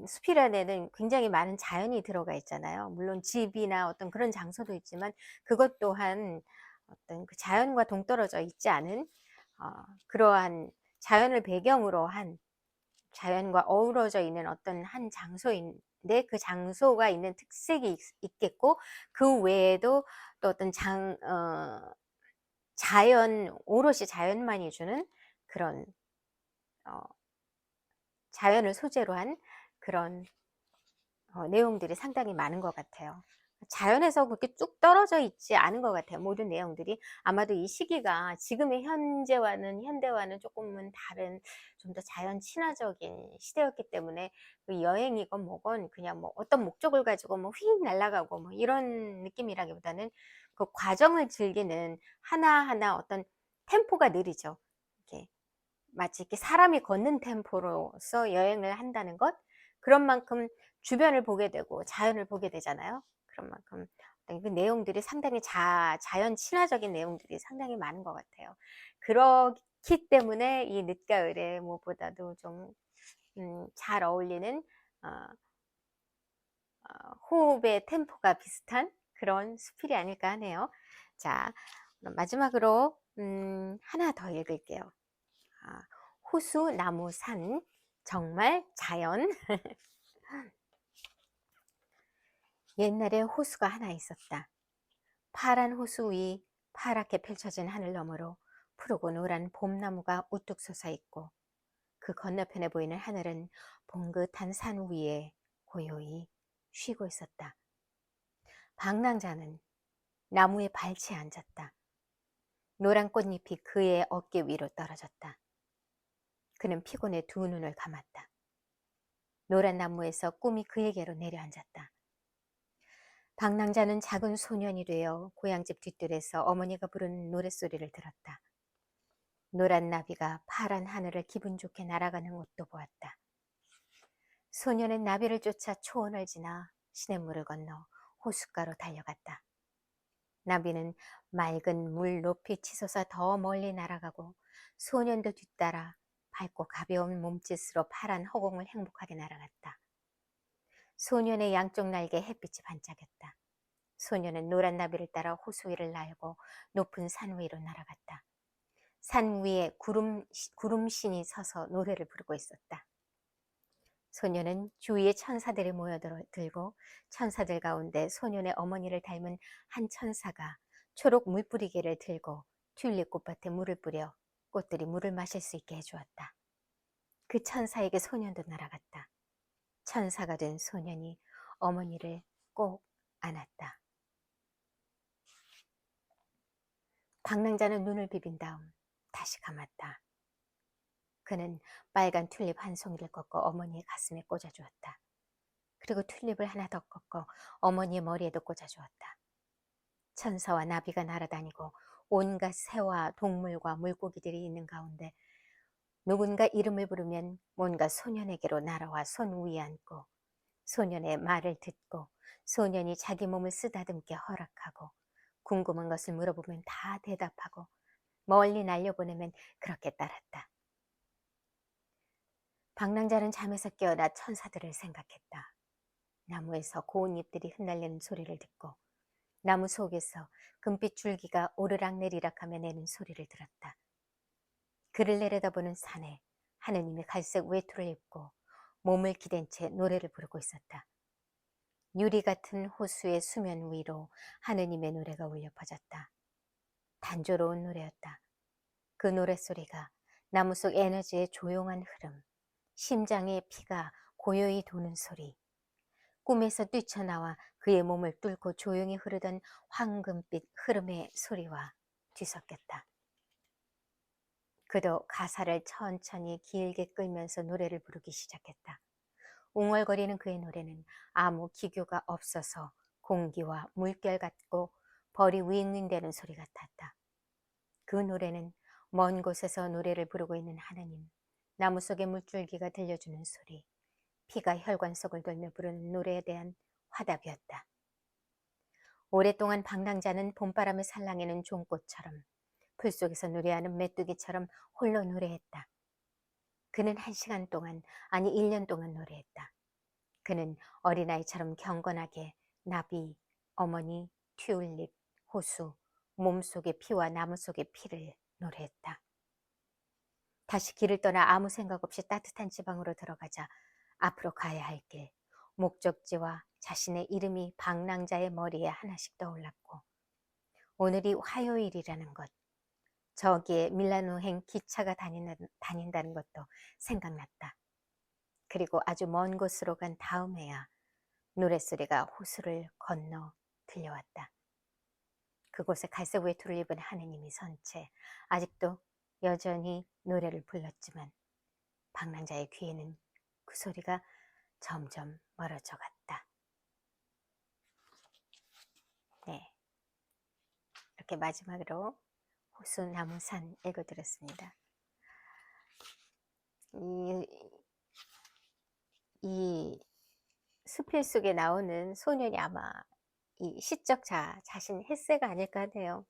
숲이라는 데는 굉장히 많은 자연이 들어가 있잖아요. 물론 집이나 어떤 그런 장소도 있지만 그것 또한 어떤 그 자연과 동떨어져 있지 않은 그러한 자연을 배경으로 한 자연과 어우러져 있는 어떤 한 장소인데 그 장소가 있는 특색이 있겠고 그 외에도 또 어떤 자연, 오롯이 자연만이 주는 그런 자연을 소재로 한 그런 내용들이 상당히 많은 것 같아요. 자연에서 그렇게 쭉 떨어져 있지 않은 것 같아요. 모든 내용들이. 아마도 이 시기가 지금의 현대와는 조금은 다른 좀 더 자연 친화적인 시대였기 때문에 그 여행이건 뭐건 그냥 뭐 어떤 목적을 가지고 뭐 휙 날아가고 뭐 이런 느낌이라기보다는 그 과정을 즐기는 하나하나 어떤 템포가 느리죠. 이렇게 마치 이렇게 사람이 걷는 템포로서 여행을 한다는 것, 그런 만큼 주변을 보게 되고 자연을 보게 되잖아요. 그런 만큼 그 내용들이 상당히 자연 친화적인 내용들이 상당히 많은 것 같아요. 그렇기 때문에 이 늦가을에 무엇보다도 좀 잘 어울리는 호흡의 템포가 비슷한 그런 수필이 아닐까 하네요. 자, 그럼 마지막으로 하나 더 읽을게요. 호수, 나무, 산, 정말 자연. 옛날에 호수가 하나 있었다. 파란 호수 위 파랗게 펼쳐진 하늘 너머로 푸르고 노란 봄나무가 우뚝 솟아 있고 그 건너편에 보이는 하늘은 봉긋한 산 위에 고요히 쉬고 있었다. 방랑자는 나무에 발치에 앉았다. 노란 꽃잎이 그의 어깨 위로 떨어졌다. 그는 피곤해 두 눈을 감았다. 노란 나무에서 꿈이 그에게로 내려앉았다. 방랑자는 작은 소년이 되어 고향집 뒷뜰에서 어머니가 부르는 노랫소리를 들었다. 노란 나비가 파란 하늘을 기분 좋게 날아가는 것도 보았다. 소년은 나비를 쫓아 초원을 지나 시냇물을 건너 호숫가로 달려갔다. 나비는 맑은 물 높이 치솟아 더 멀리 날아가고 소년도 뒤따라 밝고 가벼운 몸짓으로 파란 허공을 행복하게 날아갔다. 소년의 양쪽 날개에 햇빛이 반짝였다. 소년은 노란 나비를 따라 호수 위를 날고 높은 산 위로 날아갔다. 산 위에 구름신이 서서 노래를 부르고 있었다. 소년은 주위에 천사들이 모여들고 천사들 가운데 소년의 어머니를 닮은 한 천사가 초록 물뿌리개를 들고 튤립 꽃밭에 물을 뿌려 꽃들이 물을 마실 수 있게 해주었다. 그 천사에게 소년도 날아갔다. 천사가 된 소년이 어머니를 꼭 안았다. 방랑자는 눈을 비빈 다음 다시 감았다. 그는 빨간 튤립 한 송이를 꺾어 어머니의 가슴에 꽂아주었다. 그리고 튤립을 하나 더 꺾어 어머니의 머리에도 꽂아주었다. 천사와 나비가 날아다니고 온갖 새와 동물과 물고기들이 있는 가운데 누군가 이름을 부르면 뭔가 소년에게로 날아와 손 위에 앉고 소년의 말을 듣고 소년이 자기 몸을 쓰다듬게 허락하고 궁금한 것을 물어보면 다 대답하고 멀리 날려보내면 그렇게 따랐다. 방랑자는 잠에서 깨어나 천사들을 생각했다. 나무에서 고운 잎들이 흩날리는 소리를 듣고 나무 속에서 금빛 줄기가 오르락내리락 하며 내는 소리를 들었다. 그를 내려다보는 산에 하느님이 갈색 외투를 입고 몸을 기댄 채 노래를 부르고 있었다. 유리 같은 호수의 수면 위로 하느님의 노래가 울려 퍼졌다. 단조로운 노래였다. 그 노랫소리가 나무 속 에너지의 조용한 흐름, 심장의 피가 고요히 도는 소리, 꿈에서 뛰쳐나와 그의 몸을 뚫고 조용히 흐르던 황금빛 흐름의 소리와 뒤섞였다. 그도 가사를 천천히 길게 끌면서 노래를 부르기 시작했다. 웅얼거리는 그의 노래는 아무 기교가 없어서 공기와 물결 같고 벌이 윙윙대는 소리 같았다. 그 노래는 먼 곳에서 노래를 부르고 있는 하느님, 나무 속의 물줄기가 들려주는 소리, 피가 혈관 속을 돌며 부르는 노래에 대한 화답이었다. 오랫동안 방랑자는 봄바람에 살랑이는 종꽃처럼 풀 속에서 노래하는 메뚜기처럼 홀로 노래했다. 그는 1시간 동안, 아니 1년 동안 노래했다. 그는 어린아이처럼 경건하게 나비, 어머니, 튤립, 호수, 몸속의 피와 나무 속의 피를 노래했다. 다시 길을 떠나 아무 생각 없이 따뜻한 지방으로 들어가자 앞으로 가야 할 길, 목적지와 자신의 이름이 방랑자의 머리에 하나씩 떠올랐고 오늘이 화요일이라는 것, 저기에 밀라노행 기차가 다닌다는 것도 생각났다. 그리고 아주 먼 곳으로 간 다음에야 노랫소리가 호수를 건너 들려왔다. 그곳에 갈색 외투를 입은 하느님이 선 채 아직도 여전히 노래를 불렀지만 방랑자의 귀에는 그 소리가 점점 멀어져 갔다. 네, 이렇게 마지막으로 호수나무산 읽어드렸습니다. 이 수필 속에 나오는 소년이 아마 이 시적 자신 햇새가 아닐까 하네요.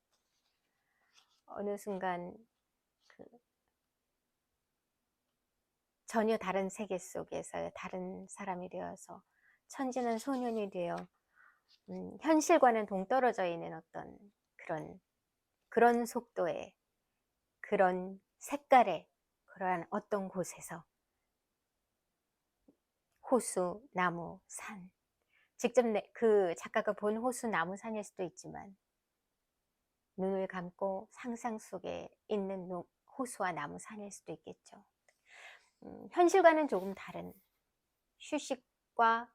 어느 순간 그 전혀 다른 세계 속에서 다른 사람이 되어서 천진한 소년이 되어 현실과는 동떨어져 있는 어떤 그런 속도의 그런 색깔의 그러한 어떤 곳에서 호수, 나무, 산, 직접 그 작가가 본 호수, 나무, 산일 수도 있지만 눈을 감고 상상 속에 있는 호수와 나무, 산일 수도 있겠죠. 현실과는 조금 다른 휴식과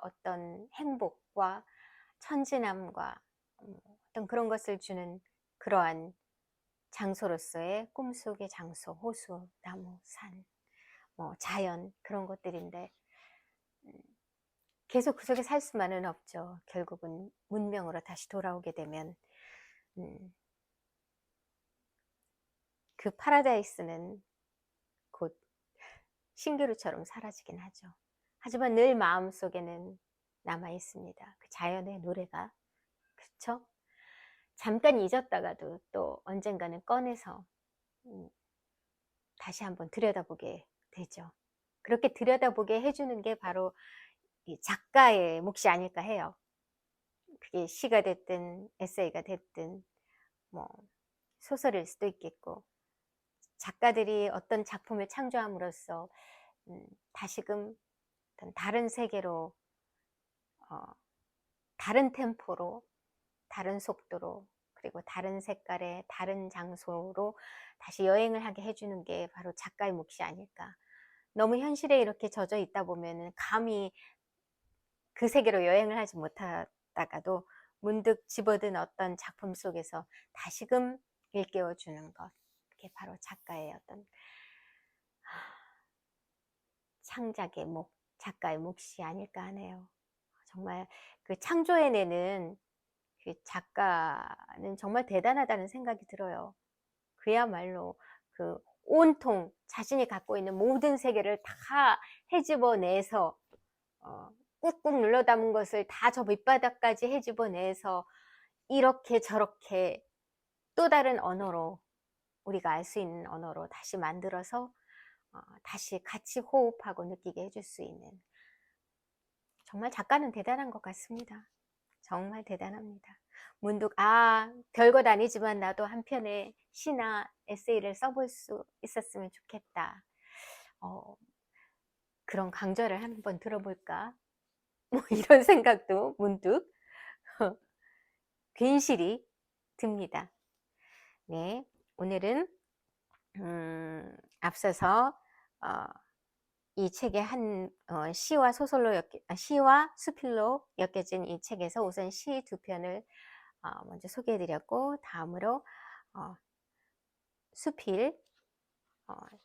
어떤 행복과 천진함과 어떤 그런 것을 주는 그러한 장소로서의 꿈속의 장소, 호수, 나무, 산, 자연 그런 것들인데 계속 그 속에 살 수만은 없죠. 결국은 문명으로 다시 돌아오게 되면 그 파라다이스는 곧 신기루처럼 사라지긴 하죠. 하지만 늘 마음속에는 남아 있습니다. 그 자연의 노래가. 그렇죠? 잠깐 잊었다가도 또 언젠가는 꺼내서 다시 한번 들여다보게 되죠. 그렇게 들여다보게 해주는 게 바로 이 작가의 몫이 아닐까 해요. 그게 시가 됐든 에세이가 됐든 뭐 소설일 수도 있겠고 작가들이 어떤 작품을 창조함으로써 다시금 어떤 다른 세계로 다른 템포로 다른 속도로 그리고 다른 색깔의 다른 장소로 다시 여행을 하게 해주는 게 바로 작가의 몫이 아닐까. 너무 현실에 이렇게 젖어 있다 보면은 감히 그 세계로 여행을 하지 못하다가도 문득 집어든 어떤 작품 속에서 다시금 일깨워주는 것. 그게 바로 작가의 어떤 창작의 목, 작가의 몫이 아닐까 하네요. 정말 그 창조해내는 그 작가는 정말 대단하다는 생각이 들어요. 그야말로 그 온통 자신이 갖고 있는 모든 세계를 다 헤집어내서 꾹꾹 눌러 담은 것을 다 저 밑바닥까지 헤집어내서 이렇게 저렇게 또 다른 언어로, 우리가 알 수 있는 언어로 다시 만들어서 다시 같이 호흡하고 느끼게 해줄 수 있는, 정말 작가는 대단한 것 같습니다. 정말 대단합니다. 문득 별것 아니지만 나도 한 편의 시나 에세이를 써볼 수 있었으면 좋겠다. 그런 강좌를 한번 들어볼까? 뭐 이런 생각도 문득 괜시리 듭니다. 네, 오늘은 앞서서 이 책의 시와 소설로 시와 수필로 엮여진 이 책에서 우선 시 두 편을 먼저 소개해드렸고, 다음으로 수필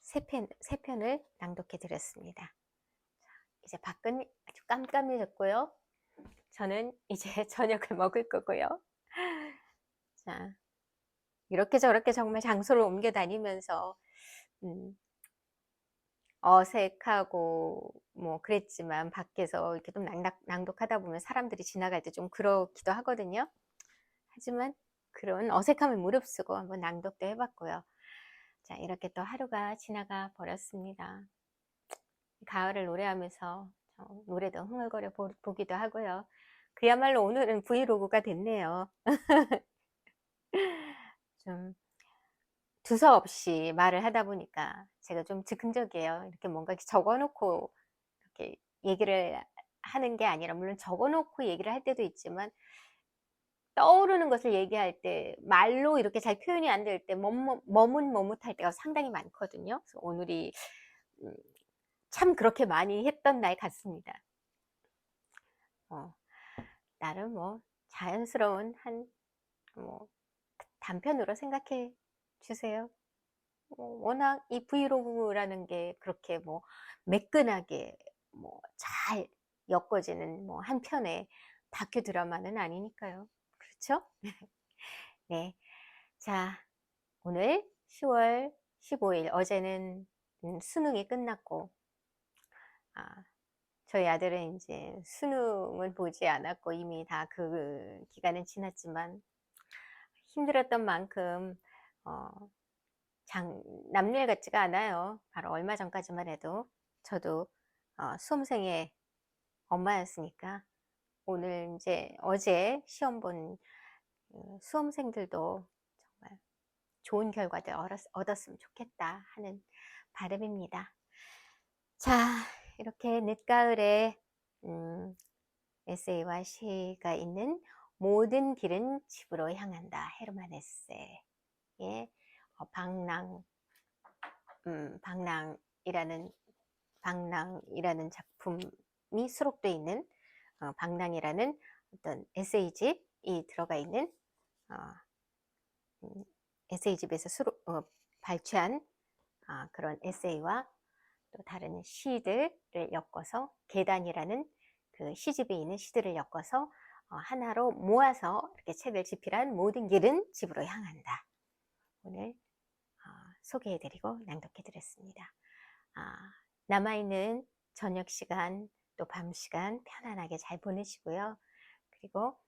세 편을 낭독해드렸습니다. 이제 밖은 아주 깜깜해졌고요. 저는 이제 저녁을 먹을 거고요. 자, 이렇게 저렇게 정말 장소를 옮겨 다니면서 어색하고 뭐 그랬지만, 밖에서 이렇게 좀 낭독하다 보면 사람들이 지나갈 때 좀 그렇기도 하거든요. 하지만 그런 어색함을 무릅쓰고 한번 낭독도 해봤고요. 자, 이렇게 또 하루가 지나가 버렸습니다. 가을을 노래하면서 노래도 흥얼거려 보기도 하고요. 그야말로 오늘은 브이로그가 됐네요. 좀 두서없이 말을 하다 보니까 제가 좀 즉흥적이에요. 이렇게 뭔가 적어놓고 이렇게 얘기를 하는 게 아니라, 물론 적어놓고 얘기를 할 때도 있지만 떠오르는 것을 얘기할 때 말로 이렇게 잘 표현이 안 될 때 머뭇할 때가 상당히 많거든요. 그래서 오늘이 참 그렇게 많이 했던 날 같습니다. 나름 뭐 자연스러운 단편으로 생각해 주세요. 워낙 이 브이로그라는 게 그렇게 매끈하게 잘 엮어지는 한 편의 다큐 드라마는 아니니까요. 그렇죠? 네. 자, 오늘 10월 15일, 어제는 수능이 끝났고, 저희 아들은 이제 수능을 보지 않았고 이미 다 그 기간은 지났지만, 힘들었던 만큼 남일 같지가 않아요. 바로 얼마 전까지만 해도 저도 수험생의 엄마였으니까, 오늘 이제 어제 시험 본 수험생들도 정말 좋은 결과들 얻었으면 좋겠다 하는 바람입니다. 자, 이렇게 늦가을에 에세이와 시가 있는 모든 길은 집으로 향한다, 헤르만 헤세의 방랑이라는 작품이 수록되어 있는 방랑이라는 어떤 에세이집이 들어가 있는 에세이집에서 발췌한 그런 에세이와 또 다른 시들을 엮어서, 계단이라는 그 시집에 있는 시들을 엮어서 하나로 모아서 이렇게 책을 집필한 모든 길은 집으로 향한다. 오늘 소개해드리고 낭독해드렸습니다. 남아있는 저녁 시간 또 밤 시간 편안하게 잘 보내시고요. 그리고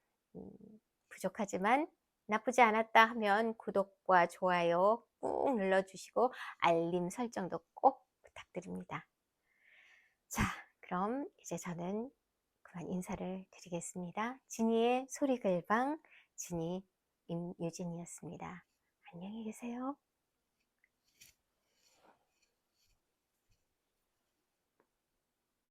부족하지만 나쁘지 않았다 하면 구독과 좋아요 꾹 눌러주시고 알림 설정도 꼭 부탁드립니다. 자, 그럼 이제 저는 그만 인사를 드리겠습니다. 지니의 소리글방, 지니 임유진이었습니다. 안녕히 계세요.